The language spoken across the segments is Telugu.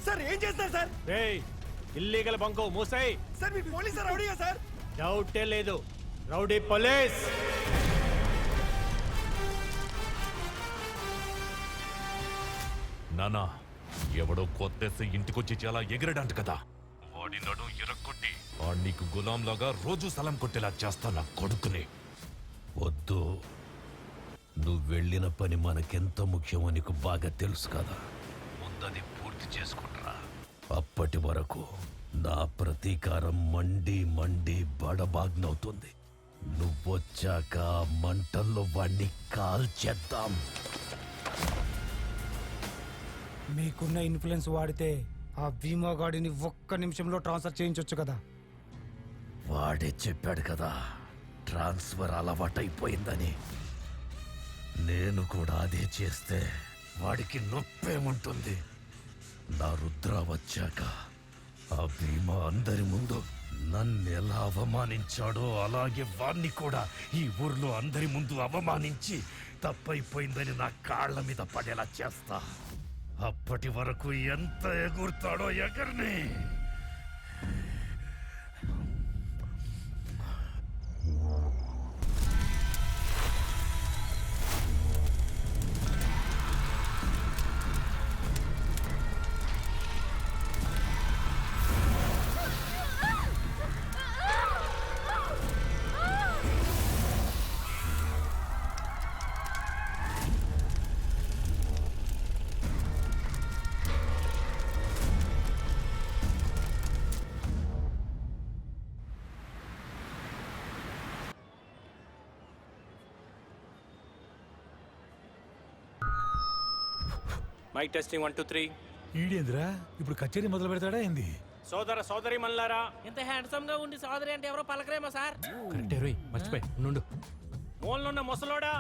సార్ ఏం చేస్తారు సార్? ఇల్లీగల్ బంకు మూసాయి. సార్ మీ పోలీస్ రౌడీగా సార్? డౌటే లేదు, రౌడీ పోలీస్. నానా ఎవడో కొత్తేసి ఇంటికొచ్చి చాలా ఎగిరడంట కదా, వాడి నడు ఎరక్కొట్టి నీకు గులాంలాగా రోజు సలం కొట్టేలా చేస్తా నా కొడుకుని. వద్దు, నువ్వు వెళ్ళిన పని మనకెంత ముఖ్యమో నీకు బాగా తెలుసు కదా. ముందది పూర్తి చేసుకుంటారా. అప్పటి వరకు నా ప్రతీకారం మండి మండి బడబాగ్నవుతుంది. నువ్వొచ్చాక మంటల్లో వాణ్ణి కాల్చేద్దాం. మీకున్న ఇన్ఫ్లుయెన్స్ వాడితే ఆ భీమా గాడిని ఒక్క నిమిషంలో ట్రాన్స్ఫర్ చేయించొచ్చు కదా. వాడే చెప్పాడు కదా ట్రాన్స్ఫర్ అలవాటైపోయిందని. నేను కూడా అదే చేస్తే వాడికి నొప్పేముంటుంది. నా రుద్ర వచ్చాక ఆ భీమా అందరి ముందు నన్ను ఎలా అవమానించాడో అలాగే వాణ్ణి కూడా ఈ ఊర్లో అందరి ముందు అవమానించి తప్పైపోయిందని నా కాళ్ల మీద పడేలా చేస్తా. అప్పటి వరకు ఎంత ఎగురుతాడో ఎగర్ని. Mic testing 1 2 3. ఈడేంద్రా ఇప్పుడు కచేరీ మొదలు పెడతాడా ఏంది? సోదర సోదరి మల్లారా, ఇంత హ్యాండ్సమ్ గా ఉండి సోదరి అంటే ఎవరో పలకరేమో సార్. కరెక్టే రోయ్, మర్చిపోయి నుండు. మూలనున్న ముసలోడా,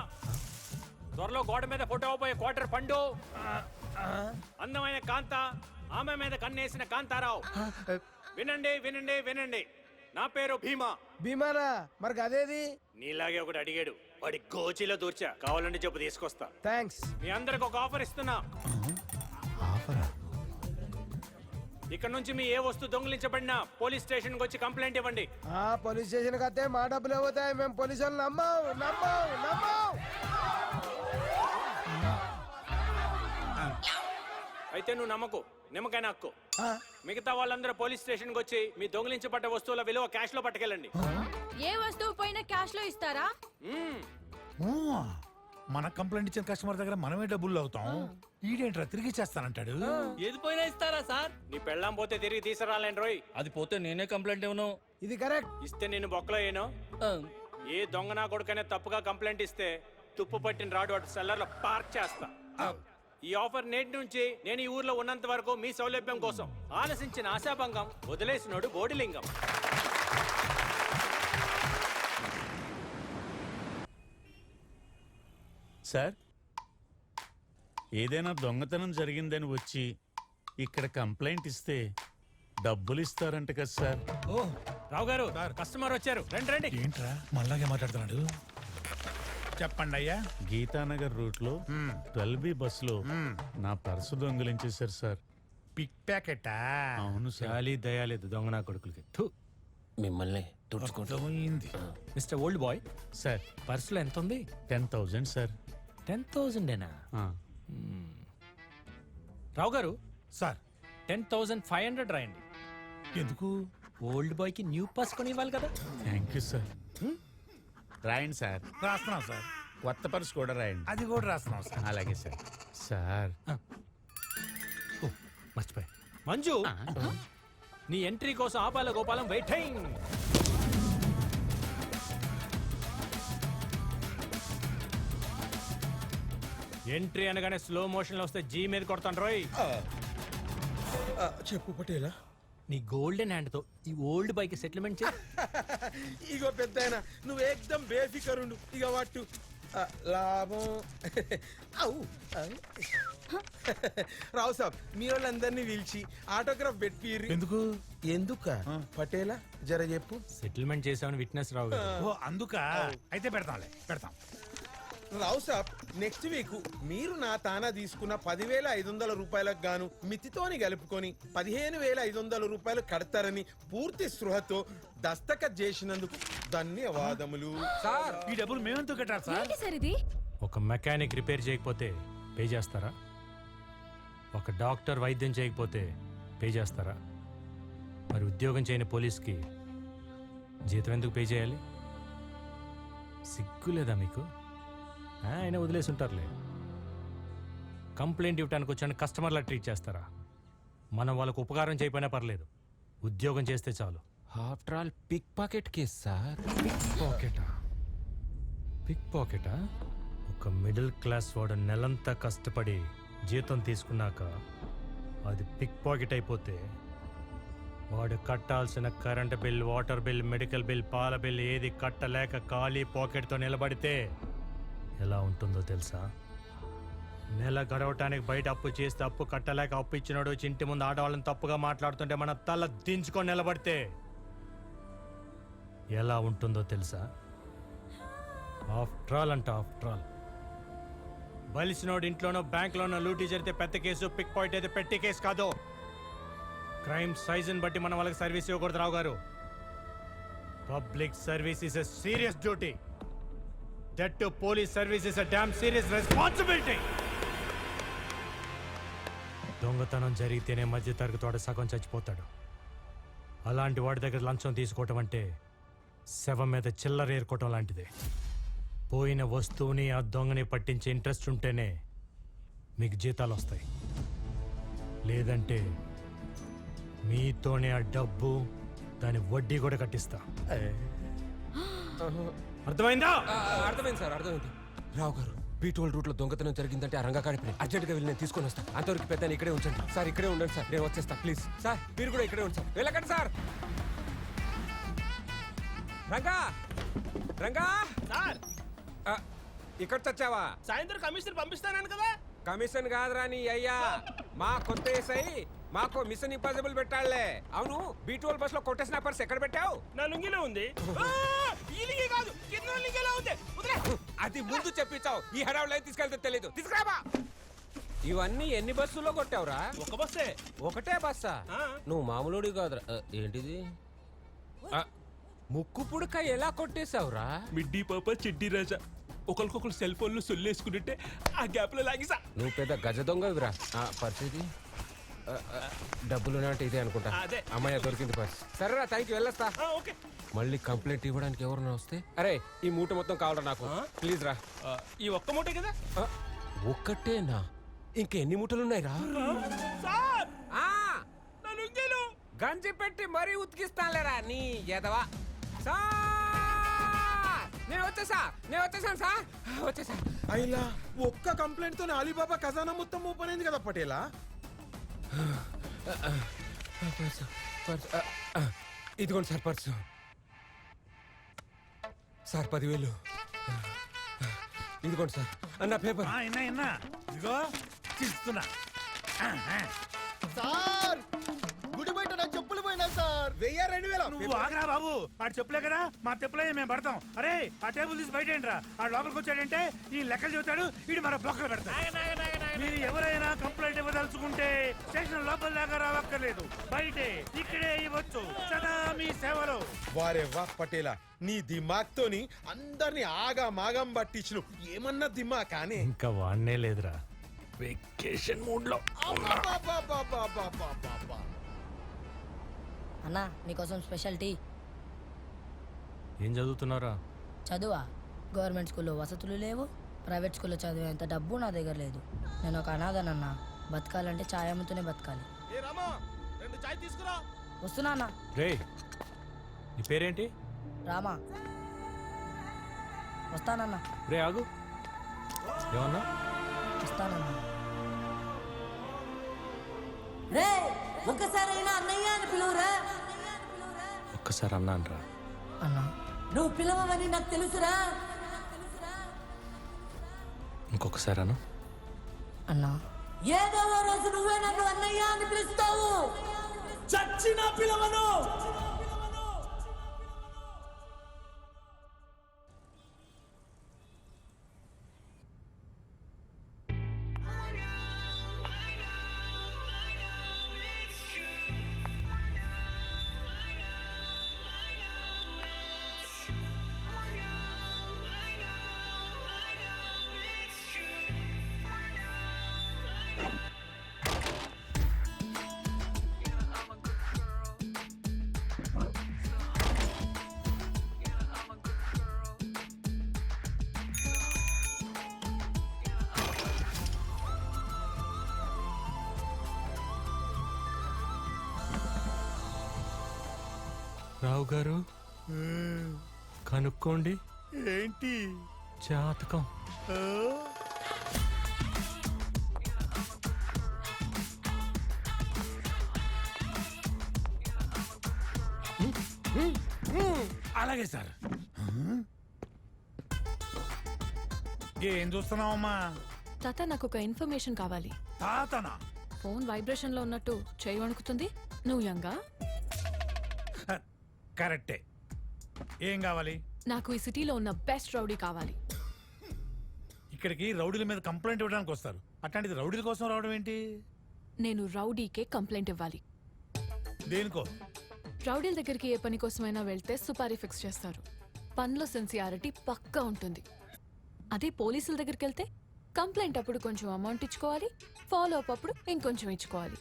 త్వరలో గోడ మీద ఫోటో పోయే క్వార్టర్ పండు, అందమైన కాంత, ఆమె మీద కన్నేసిన కాంతారావు. వినండి వినండి వినండి, నా పేరు భీమా. భీమానా? మరి అదేది? నీలాగే ఒకటి అడిగాడు, వాడి గోచిలో దూర్చా. కావాలంటే చెప్పు తీసుకొస్తా. థ్యాంక్స్. మీ అందరికి ఒక ఆఫర్ ఇస్తున్నా. ఇక్కడ నుంచి మీ ఏ వస్తువు దొంగిలించబడినా పోలీస్ స్టేషన్ వచ్చి కంప్లైంట్ ఇవ్వండి. పోలీస్ స్టేషన్ కతే మా డబ్బులు పోతాయి. మేము పోలీసు వాళ్ళు నమ్మం. అయితే నువ్వు నమ్మకు, నిమ్మకాయ నక్కు. మిగతా వాళ్ళందరూ పోలీస్ స్టేషన్ వచ్చి మీ దొంగిలించబడ్డ వస్తువుల విలువ క్యాష్ లో పట్టుకెళ్ళండి. ఏ వస్తువు పైన క్యాష్ లో ఇస్తారా? మన కంప్లైంట్ ఇచ్చిన కస్టమర్ దగ్గర మనమే డబ్బులు అవుతాం. ఈడేంట్రా తిరిగి చేస్తానంటాడు. ఏది పోయినా ఇస్తారా సార్? నీ పెళ్ళాం పోతే తిరిగి తీసుకురాలేను రోయ్. అది పోతే నేనే కంప్లైంట్ ఇవ్వను. ఇది కరెక్ట్. ఇస్తే నేను బొక్కలో ఏను. ఏ దొంగ నా కొడుకనే తప్పుగా కంప్లైంట్ ఇస్తే తుప్పు పట్టిన రాడు వాడు సెల్లర్ లో పార్క్ చేస్తా. ఈ ఆఫర్ నేటి నుంచి నేను ఈ ఊర్లో ఉన్నంత వరకు మీ సౌలభ్యం కోసం. ఆలసించిన ఆశాభంగం, వదిలేసినోడు బోడిలింగం. సార్, ఏదైనా దొంగతనం జరిగిందని వచ్చి ఇక్కడ కంప్లైంట్ ఇస్తే డబ్బులు ఇస్తారంట కదా సార్? ఓ రావు గారు, కస్టమర్ వచ్చారు, రండి రండి. ఏంట్రా మళ్ళాగే మాట్లాడుతున్నాడు? చెప్పండి అయ్యా. గీతానగర్ రూట్ లో 12B బస్సులో నా పర్సు దొంగిలించేశారు సార్. పిక్ ప్యాకెటా? అవును సార్. చాలీ దయాలేదు దొంగ నా కొడుకులకి. మిమ్మల్ని అర్థమైంది. మిస్టర్ ఓల్డ్ బాయ్ సార్, పర్సులో ఎంత ఉంది? 10,000 సార్. 10,000ఏనా? ఆ. రావు గారు సార్ 10,500 రాయండి. ఎందుకు? ఓల్డ్ బాయ్ కి న్యూ పాస్ కొని ఇవ్వాలి కదా. Thank you sir. రాయండి సార్. రాస్తున్నాం సార్. కొత్త పర్సు కూడా రాయండి. అది కూడా రాస్తున్నాం సార్. అలాగే సార్. సార్ మర్చిపోయి మంజు, నీ ఎంట్రీ కోసం ఆపాల గోపాలం వెయిటింగ్. ఎంట్రీ అనగానే స్లో మోషన్ లో వస్తే జీ మీద కొడతాను రోయ్. చెప్పు పటేలా. నీ గోల్డెన్ హ్యాండ్ తో ఈ ఓల్డ్ బాయ్ కి సెటిల్మెంట్ చే. ఇగో పెద్దాయన, నువ్వు ఏకదం బేఫికరుండు. ఇక వాటు లాభం. రావు సాబ్, మీ వాళ్ళందరినీ పిలిచి ఆటోగ్రాఫ్ పెట్టిర్రు. ఎందుకు? ఎందుక పటేలా జర చెప్పు. సెటిల్మెంట్ చేసామని విట్నెస్ రావు గారు. ఓ అందుక. అయితే పెడతాంలే, పెడతాం. రావు సాబ్ నెక్స్ట్ వీక్ మీరు నా తానా తీసుకున్న 10,500 రూపాయలకు గాను మితితోని కలుపుకొని 15,500 రూపాయలు కడతారని పూర్తి స్పృహతో దస్తఖత్ చేసినందుకు ధన్యవాదములు. సార్ ఈ డబ్బులు మేమెందుకు కట్టాలి సార్? ఏంటి సార్ ఇది? ఒక మెకానిక్ రిపేర్ చేయకపోతే పే చేస్తారా? ఒక డాక్టర్ వైద్యం చేయకపోతే పే చేస్తారా? మరి ఉద్యోగం చేయని పోలీస్కి జీతం ఎందుకు పే చేయాలి? సిగ్గు లేదా మీకు? ఆయన వదిలేసి ఉంటారులే. కంప్లైంట్ ఇవ్వడానికి వచ్చాను కస్టమర్లా ట్రీట్ చేస్తారా? మనం వాళ్ళకు ఉపకారం చేయకపోయినా పర్లేదు, ఉద్యోగం చేస్తే చాలు. After all pick pocket case sir. Pick పాకెటా? పిక్ పాకెటా? ఒక మిడిల్ క్లాస్ వాడు నెలంతా కష్టపడి జీతం తీసుకున్నాక అది పిక్ పాకెట్ అయిపోతే వాడు కట్టాల్సిన current bill, water bill, medical bill, పాల బిల్ ఏది కట్టలేక ఖాళీ పాకెట్తో నిలబడితే ఎలా ఉంటుందో తెలుసా? నెల గడవటానికి బయట అప్పు చేస్తే అప్పు కట్టలేక అప్పు ఇచ్చినాడు వచ్చి ఇంటి ముందు ఆడవాళ్ళని తప్పుగా మాట్లాడుతుంటే మన తల దించుకొని నిలబడితే ఎలా ఉంటుందో తెలుసా? ఆఫ్టర్ ఆల్ అంట ఆఫ్టర్ ఆల్. బలిసినోడు ఇంట్లోనో బ్యాంక్లోనో లూటీ జరిగితే పెద్ద కేసు, పిక్ పాయింట్ అయితే పెట్టి కేసు కాదు. క్రైమ్ సైజుని బట్టి మన వాళ్ళకి సర్వీస్ ఇవ్వకూడదు రావు గారు. Public service is a serious duty. That to police service is a damn serious responsibility. దొంగతనం జరిగితేనే మధ్య తరగతి వాడు సగం చచ్చిపోతాడు. అలాంటి వాడి దగ్గర లంచం తీసుకోవటం అంటే శవం మీద చిల్లర ఏరుకోవటం లాంటిదే. పోయిన వస్తువుని ఆ దొంగని పట్టించే ఇంట్రెస్ట్ ఉంటేనే మీకు జీతాలు వస్తాయి. లేదంటే మీతోనే ఆ డబ్బు, దాని వడ్డీ కూడా కట్టిస్తా. అర్థమైందా? అర్థమైంది సార్, అర్థమైంది. రావు గారు, బీటోల్ రూట్ లో దొంగతనం జరిగిందంటే ఆ రంగా కాడిపోయి అర్జెంట్ గా వెళ్ళి నేను తీసుకొని వస్తాను. అంతవరకు పెద్ద ఇక్కడే ఉంచండి సార్. ఇక్కడే ఉండండి సార్, నేను వచ్చేస్తా ప్లీజ్. సార్ మీరు కూడా ఇక్కడే ఉంచారు, వెళ్ళకండి సార్. రంగా, రంగా సార్ ఇక్కడ చచ్చావా? సాయంత్రం కమిషన్ పంపిస్తానని కదా. కమిషన్ కాదురా నీ అయ్యా, మా కొత్త ఏసై మాకు మిషన్ ఇంపాసిబుల్ పెట్టాలే. అవును, బీటోల్ బస్ లో కొట్టేసిన పర్స్ ఎక్కడ పెట్టావు? నా లుంగిలో ఉంది. ఈ లుంగి కాదు, కింద లుంగిలో ఉంది. వదిలే. అది ముందు చెప్పించావు, ఈ హడావులో తీసుకెళ్తే తెలీదు. తీసుకురాబా. ఇవన్నీ ఎన్ని బస్సుల్లో కొట్టావురా? ఒక బస్సే. ఒకటే బస్సా? నువ్వు మామూలుడి కాదురా. ఏంటిది? ముక్కు పుడక ఎలా కొట్టేశావురా? మిడ్డీ పాప చెడ్డీ రాజా ఒకరికొకరు సెల్ ఫోన్లు సొల్లేసుకుంటే ఆ గ్యాప్ లో లాగిసా. నువ్వు పెద్ద గజ దొంగవిరా. పరిస్థితి డబ్బులు అంటే ఇదే అనుకుంటా. అదే. అమ్మాయి దొరికింది పర్స్. సరేరా, థ్యాంక్ యూ, వెళ్ళొస్తా. ఓకే. మళ్ళీ కంప్లైంట్ ఇవ్వడానికి ఎవరన్నా వస్తే, అరే ఈ మూట మొత్తం కావాలరా నాకు, ప్లీజ్ రా. ఈ ఒక్క మూటే కదా. ఒక్కటేనా? ఇంకెన్ని మూటలున్నాయి రా? సార్ నా లుంగిలో గంజి పెట్టి మరీ ఉతికిస్తానులేరా నీ ఎదవా. సార్ నేను వచ్చేసాను సార్, వచ్చేసా. అయిలా ఒక్క కంప్లైంట్ తో అలీబాబా ఖజానా మొత్తం ఓపెన్ అయింది కదా పటేలా. పర్సు, ఇదిగోండి సార్ పర్సు. సార్ 10,000. ఇదిగోండి సార్ అన్న పేపర్. ఇదిగో తీస్తున్నా. సార్ గుడి బయట నా చెప్పులు పోయినా సార్. 1,000 నువ్వు ఆగరా బాబు, ఆడు చెప్పులే కదా, మా చెప్పులే మేము పడతాం. అరే ఆ టేబుల్ తీసి బయట ఏంట్రా? ఆ లోపలికి వచ్చాడంటే ఈ లెక్కలు చెబుతాడు, వీడు మన బ్లాక్లో పెడతాడు. మీరు ఎవరైనా కంప్లైంట్ ఇవ్వదలుచుకుంటే స్టేషన్ లోపల దాకా రావక్కర్లేదు, బయటే ఇక్కడే ఇవ్వచ్చు. సదా మీ సేవలో. వారే వా పటేలా, నీ దిమాగ్ తోని అందరిని ఆగా మాగం పట్టించు. ఏమన్నా దిమా కానీ ఇంకా వాడనే లేదురా, వెకేషన్ మూడ్ లో. అన్నా నీకోసం స్పెషల్ టీ. ఏం చదువుతున్నారా? చదువా? గవర్నమెంట్ స్కూల్లో వసతులు లేవు, ప్రైవేట్ స్కూల్లో చదివేంత డబ్బు నా దగ్గర లేదు. నేను ఒక అనాథనన్నా, బతకాలంటే ఛాయ్ అమ్ముతూనే బతకాలి. వస్తున్నా అన్నా. రే నీ పేరేంటి? రామా. వస్తానన్నా. రే ఆగు, ఏమన్నా? వస్తానన్నా. రే ఒక్కసారైనా అన్నయ్య అని పిలువురా. ఒక్కసారి అన్నా అనరా. అన్నా నువ్వు పిలవమని నాకు తెలుసురా. ఇంకొకసారి అను. అన్నా ఏదో ఓ రోజు నువ్వే నన్ను అన్నయ్య అని పిలుస్తావు. చచ్చిన పిలవను. రావు గారు కనుక్కోండి ఏంటి జాతకం. అలాగే సార్. ఏం చూస్తున్నావమ్మా? తాత నాకు ఒక ఇన్ఫర్మేషన్ కావాలి. తాతనా? ఫోన్ వైబ్రేషన్ లో ఉన్నట్టు చేయి వణుకుతుంది. నువ్వు యంగా? కరెక్టే. ఏం కావాలి? నాకు ఈ సిటీలో ఉన్న బెస్ట్ రౌడీ కావాలి. ఇక్కడికి రౌడీల మీద కంప్లైంట్ ఇవ్వడానికి వస్తారు, అట్లాంటిది రౌడీల కోసం రావడం ఏంటి? నేను రౌడీకే కంప్లైంట్ ఇవ్వాలి. దేనికో? రౌడీల దగ్గరికి ఏ పని కోసమైనా వెళ్తే సుపారీ ఫిక్స్ చేస్తారు. పనిలో సిన్సియారిటీ పక్కా ఉంటుంది. అదే పోలీసుల దగ్గరికి వెళ్తే కంప్లైంట్ అప్పుడు కొంచెం అమౌంట్ ఇచ్చుకోవాలి, ఫాలో అప్ అప్పుడు ఇంకొంచెం ఇచ్చుకోవాలి.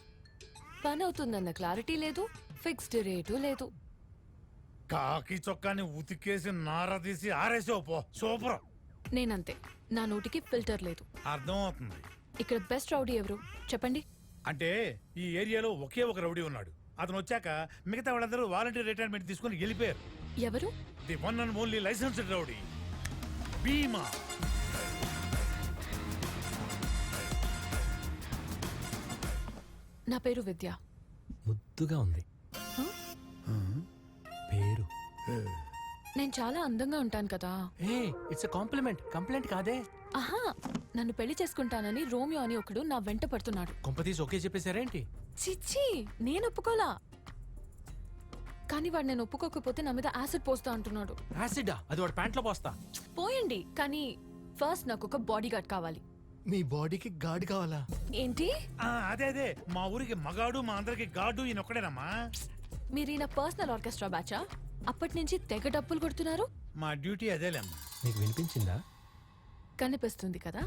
పని అవుతుందన్న క్లారిటీ లేదు, ఫిక్స్డ్ రేటు లేదు. కాకి చొక్కాని ఉతికేసి నారదీసి ఆరేసే పో. సూపర్. నేనంతే, నా నోటికి ఫిల్టర్ లేదు. అర్థం అవుతుంది. ఇక్కడ బెస్ట్ రౌడీ ఎవరు చెప్పండి. అంటే ఈ ఏరియాలో ఒకే ఒక రౌడీ ఉన్నాడు. అతను వచ్చాక మిగతా వాళ్ళందరూ వాలంటీర్ రిటైర్మెంట్ తీసుకుని వెళ్ళిపోయారు. ఎవరు? The one and only licensed rowdy Bheema. నా పేరు విద్య. ముద్దుగా ఉంది పేరు. నేను చాలా అందంగా ఉంటాను కదా. ఇట్స్ కాంప్లిమెంట్, కంప్లైంట్ కాదే. ఆహా, నన్ను పెళ్లి చేసుకుంటానని రోమియో అని ఒకడు నా వెంట పడుతున్నాడు. కొంపతీసి ఓకే చెప్పేశారేంటి? చిచ్చి, నేను ఒప్పుకోలా. కానీ వాడు నేను ఒప్పుకోకపోతే నా మీద యాసిడ్ పోస్తా అంటున్నాడు. యాసిడా? అది వాడు ప్యాంట్లో పోస్తా. పోయండి, కానీ ఫస్ట్ నాకు ఒక బాడీ గార్డ్ కావాలి. మీ బాడీకి గార్డ్ కావాలా? ఏంటి? అదే అదే, మా ఊరికి మగాడు, మా అందరికి గాడు ఈయన ఒక్కడేనమ్మా. మీరు ఈయన పర్సనల్ ఆర్కెస్ట్రా బ్యాచా? అప్పటి నుంచి తెగ డప్పులు కొడుతున్నారు. మా డ్యూటీ అదేలేమ్మా. నీకు వినిపించిందా? కనిపిస్తుంది కదా.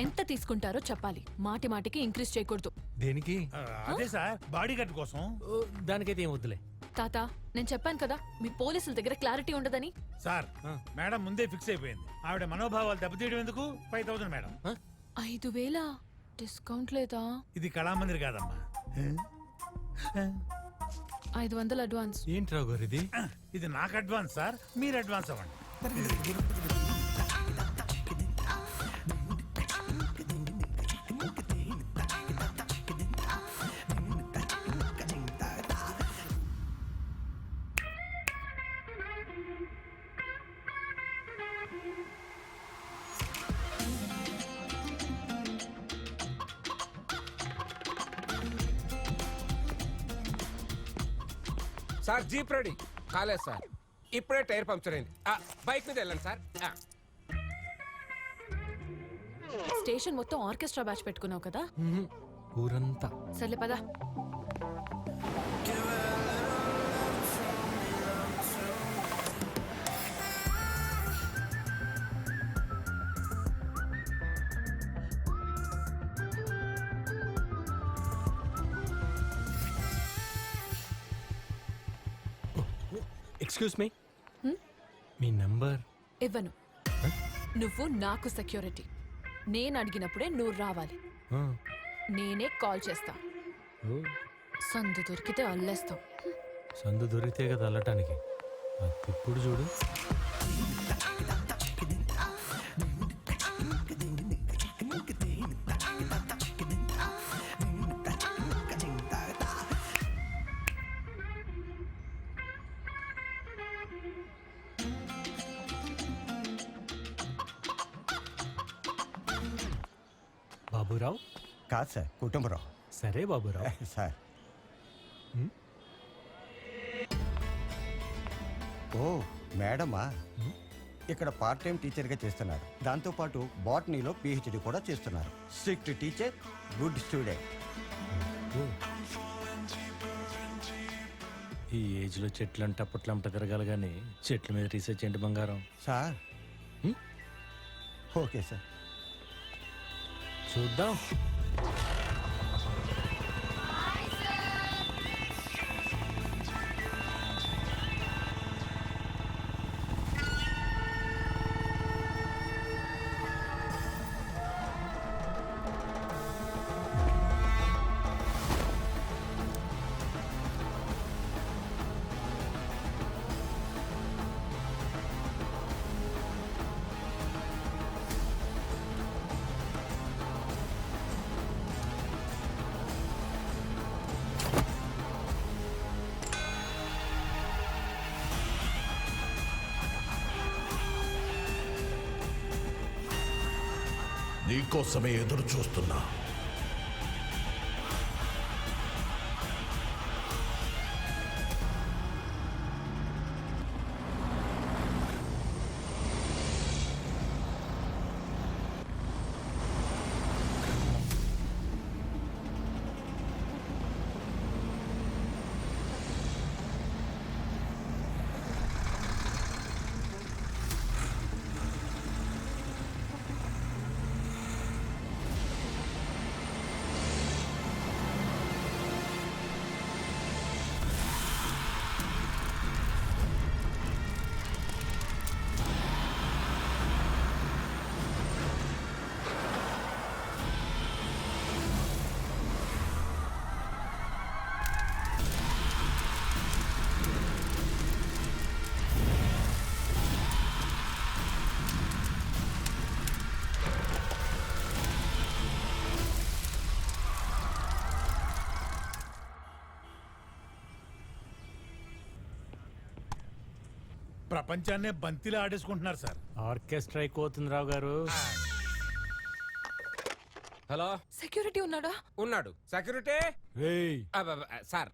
ఎంత తీసుకుంటారో చెప్పాలి, మాటి మాటికి ఇంక్రీజ్ చేయకూడదు. దేనికి? అదే సార్, బాడీ గార్డ్ కోసం. దానికైతే ఏం వద్దులే. తాత, నేను చెప్పాను కదా మీ పోలీసుల దగ్గర క్లారిటీ ఉండదని. సార్, మేడం ముందే ఫిక్స్ అయిపోయింది. ఆవిడ మనోభావాలు దెబ్బతీయడం ఎందుకు? 5,000 మేడం. 5,000 డిస్కౌంట్ లేదా? ఇది కళామందిర్ కాదమ్మా. 500 అడ్వాన్స్. ఏంటి రావు గారు ఇది? ఇది నాకు అడ్వాన్స్ సార్, మీరు అడ్వాన్స్ అవ్వండి. సార్ జీప్ రెడీ కాలేదు సార్, ఇప్పుడే టైర్ పంక్చర్ అయింది. బైక్ మీద వెళ్ళండి సార్. స్టేషన్ మొత్తం ఆర్కెస్ట్రా బ్యాచ్ పెట్టుకున్నావు కదా. ఊరంతా. సర్లే పదా. ఎక్స్క్యూజ్ మీ, మీ నంబర్ ఇవ్వను. నువ్వు నాకు సెక్యూరిటీ. నేను అడిగినప్పుడే నువ్వు రావాలి. నేనే కాల్ చేస్తా. సందు దొరికితే అల్లేస్తాం. సందు దొరికితే కదా అల్లటానికి. ఇప్పుడు చూడు. బాబురావు? కాదు సార్, కుటుంబరావు. సరే బాబురావు. సార్. ఓ మేడమా, ఇక్కడ పార్ట్ టైం టీచర్గా చేస్తున్నారు. దాంతోపాటు బాటనీలో పిహెచ్డి కూడా చేస్తున్నారు. Strict teacher, good student. ఈ ఏజ్లో చెట్లంట పుట్లంట తిరగాలి కానీ చెట్ల మీద రీసెర్చ్ ఏంటి బంగారం? సార్. ఓకే సార్, చూద్దాం. నీకోసమే ఎదురు చూస్తున్నా. ప్రపంచాన్నే బంతిలా ఆడేసుకుంటున్నారు సార్. ఆర్కెస్ట్రా అయిపోతుంది రావు గారు. హలో, సెక్యూరిటీ ఉన్నాడా? ఉన్నాడు సెక్యూరిటీ. ఏయ్, సార్,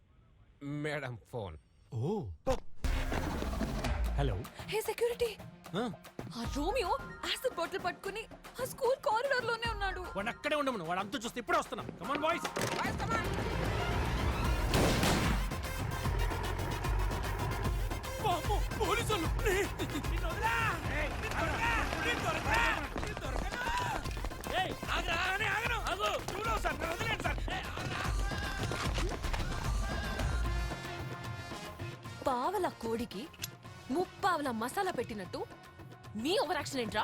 మేడం ఫోన్. ఓ హలో. హే సెక్యూరిటీ, ఆ రోమియో యాసిడ్ బాటిల్ పట్టుకుని ఆ స్కూల్ కారిడార్ లోనే ఉన్నాడు. వాడు అక్కడే ఉండమను, వాడు అంతా చూస్తే ఇప్పుడే వస్తున్నాం. Come on boys. పోలీసులు పావల కోడికి ముప్పావల మసాలా పెట్టినట్టు మీ ఓవర్ యాక్షన్ ఏంట్రా?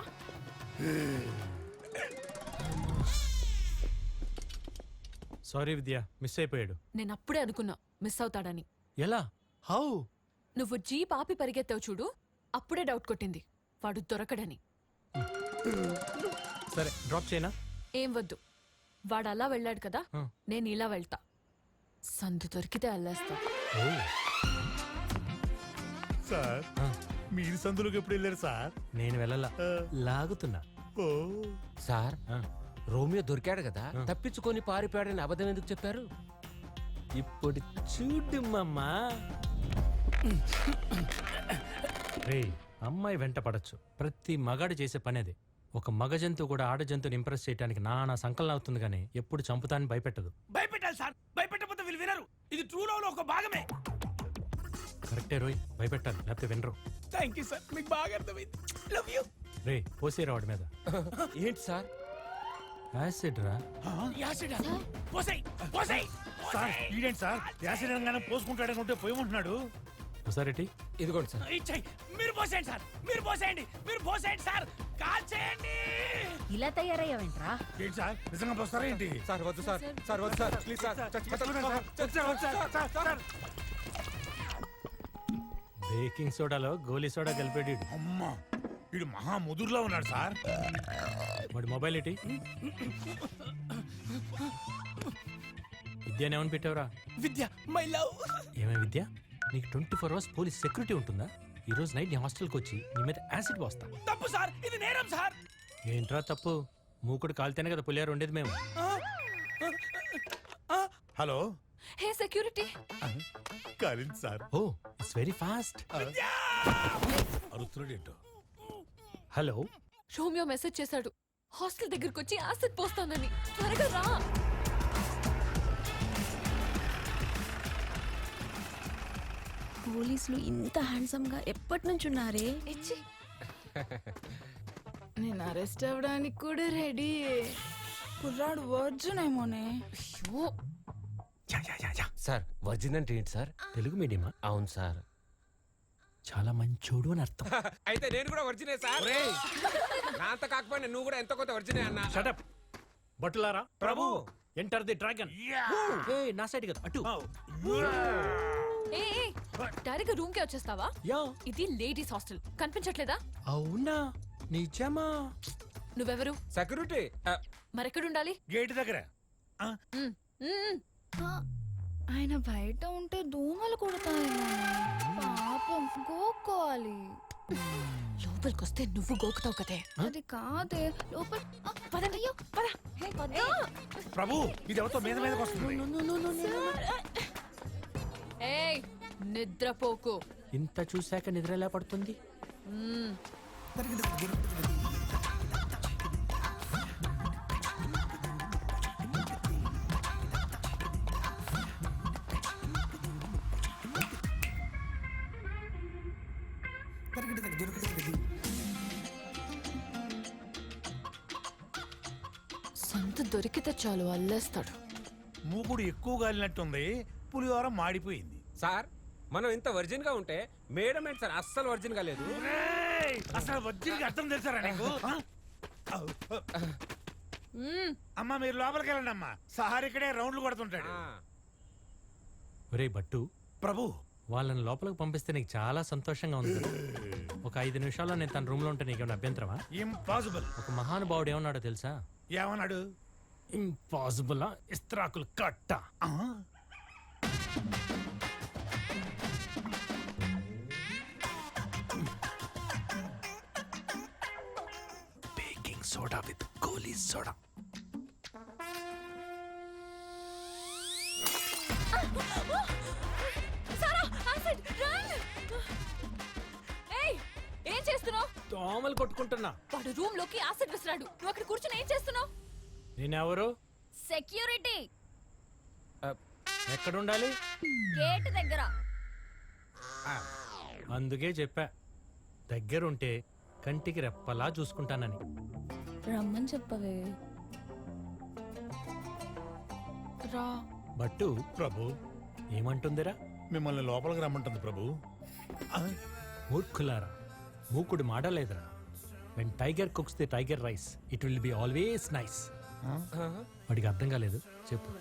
సారీ విద్య, మిస్ అయిపోయాడు. నేను అప్పుడే అనుకున్నా మిస్ అవుతాడని. ఎలా? హౌ? నువ్వు జీప్ ఆపి పరిగెత్తావు చూడు, అప్పుడే డౌట్ కొట్టింది వాడు దొరకడని. సరే, డ్రాప్ చేయనా? ఏం వద్దు, వాడు అలా వెళ్ళాడు కదా, నేను ఇలా వెళ్తా. సందు దొరికితే అల్లేస్తా. సార్, మీరు సందులోకి ఎప్పుడు వెళ్ళారు సార్? నేను వెళ్ళలా, లాగుతున్నా. సార్, రోమియో దొరికాడు కదా, తప్పించుకొని పారిపోయాడని అబద్ధం ఎందుకు చెప్పారు? ఇప్పుడు చూడు మమ్మా. రే, అమ్మాయి వెంట పడచ్చు, ప్రతి మగాడు చేసే పని అది. ఒక మగ జంతువు కూడా ఆడ జంతువుని ఇంప్రెస్ చేయడానికి నానా సంకలనం అవుతుంది కానీ ఎప్పుడు చంపుతాన్ని భయపెట్టదు. భయపెట్టాలి సార్, భయపెట్టకపోతే వీళ్ళు వినరు. ఇది ట్రూ లవ్ లో ఒక భాగమే. కరెక్టే రోయ్, భయపెట్టాలి లేకపోతే వినరు. థ్యాంక్ యూ సార్, మీకు బాగా అర్థమైంది. Love you. రే, పోసేరా వాడి మీద. ఏంటి సార్? యాసిడ్ రా. యాసిడ్ పోసేయ్, పోసేయ్. సార్, ఈడేంటి సార్ యాసిడ్ అనగానే పోసుకుంటాడనుకుంటే పోయమంటున్నాడు. ఒకసారి ఇదిగోండి సార్. ఇచ్చేయ్, మీరు పోసేయండి సార్, మీరు పోసేయండి, మీరు పోసేయండి సార్, కాల్ చేయండి. ఇలా తయారయ్యావేంట్రా? ఏంటి సార్, నిజంగా పోస్తారా ఏంటి? సార్ వద్దు సార్, సార్ వద్దు సార్, ప్లీజ్ సార్. బేకింగ్ సోడాలో గోలీ సోడా కలిపాడు. అమ్మా, వీడు మహా ముదురులో ఉన్నాడు సార్. వాడి మొబైల్ ఏంటి? విద్యను ఏమని పెట్టావురా? విద్య, మై లవ్. ఏమే విద్య, నీకు 24 hours పోలీస్ సెక్యూరిటీ ఉంటుందా? ఈ రోజు నైట్ నీ హాస్టల్కి వచ్చి నీ మీద యాసిడ్ పోస్తా. తప్పు సార్, ఇది నేరం సార్. ఏంట్రా తప్పు? మూకుడు కాలితేనే కదా పులియారు ఉండేది మేము. హలో. Hey security. కాలింది sir. Oh, it's very fast. అరుస్తున్నాడేంటో. హలో. రోమియో మెసేజ్ చేశాడు, హాస్టల్ దగ్గరికి వచ్చి యాసిడ్ పోస్తానని. త్వరగా రా. పోలీసులు ఇంత హ్యాండ్సమ్ గా ఎప్పటి నుంచి ఉన్నారే? నేను అరెస్ట్ అవ్వడానికి కూడా రెడీ. కుర్రాడు వర్జున్ ఏమోనే. సార్, వర్జిన్ అంటే ఏంటి సార్? తెలుగు మీడియమా? అవును సార్. చాలా మంచోడు అని అర్థం. అయితే నేను కూడా వర్జినే సార్. నా అంత కాకపోయినా నువ్వు కూడా ఎంతో కొంత వర్జినే అన్నా. షటప్. బట్టులారా, ప్రభు, ఎంటర్ ది డ్రాగన్. నా సైడ్ కదా, అటు. డైరెక్ట్ రూమ్ కి వచ్చేస్తావా? ఇది లేడీస్ హాస్టల్, కనిపించట్లేదా? అవునా, నిజమా? నువ్వెవరు? సెక్యూరిటీ. మరెక్కడుండాలి? గేట్ దగ్గర. ఆయన బయట ఉంటే దోమలు కొడతాయేమో. పాపం గోక్కోవాలి. లోపలికి వస్తే నువ్వు గోకుతావు కదే అది కాదే లోపల పదయ్యో పద ప్రభు ఇది ఎవరితో మీద మీదకి వస్తుంది ఏయ్ నిద్రపోకు ఇంత చూశాక నిద్ర ఎలా పడుతుంది? మ్మ్. సంత దొరికితే చాలు అల్లేస్తాడు. మూకుడు ఎక్కువ గాలినట్టుంది, పులిహోర మాడిపోయింది. సార్ మనం ఇంత వర్జిన్ గా ఉంటే మేడం ఏంటి సార్ అస్సలు వర్జిన్ గా లేదు. రేయ్, అసలు వజ్జీకి అర్థం తెలుసారా నీకు? అమ్మా మీరు లోపలికి వెళ్ళండి అమ్మా, సార్ ఇక్కడే రౌండ్లు కొడుతుంటాడు. ఒరే బట్టు, ప్రభు వాళ్ళని లోపలికి పంపిస్తే నీకు చాలా సంతోషంగా ఉంది కదా? ఒక 5 నిమిషాల్లో నేను తన రూమ్ లో ఉంటే నీకేమైనా అభ్యంతరమా? ఇంపాసిబుల్. ఒక మహానుభావుడు ఏమన్నాడో తెలుసా? ఏమన్నాడు? ఇంపాసిబుల్ ఇస్త్రాకులు కట్ట. Baking soda with Goli soda. ఏం చేస్తున్నావు? దోమలు కొట్టుకుంటున్నా. వాడు రూమ్ లోకి యాసిడ్ విసిరాడు. నువ్వు అక్కడ కూర్చొని ఏం చేస్తున్నావు? నేనెవరు? సెక్యూరిటీ ఎక్కడుండాలి? గేట్ దగ్గర. అందుకే చెప్పా, దగ్గరుంటే కంటికి రెప్పలా చూసుకుంటానని. రమ్మని చెప్పవే. రా. బట్టు ప్రభు ఏమంటుందిరా? మిమ్మల్ని లోపలికి రమ్మంటుంది ప్రభు. మూర్ఖులారా, మూకుడు మాడలేదురా. When tiger cooks the tiger rice it will be always nice. వాడికి అర్థం కాలేదు చెప్పు.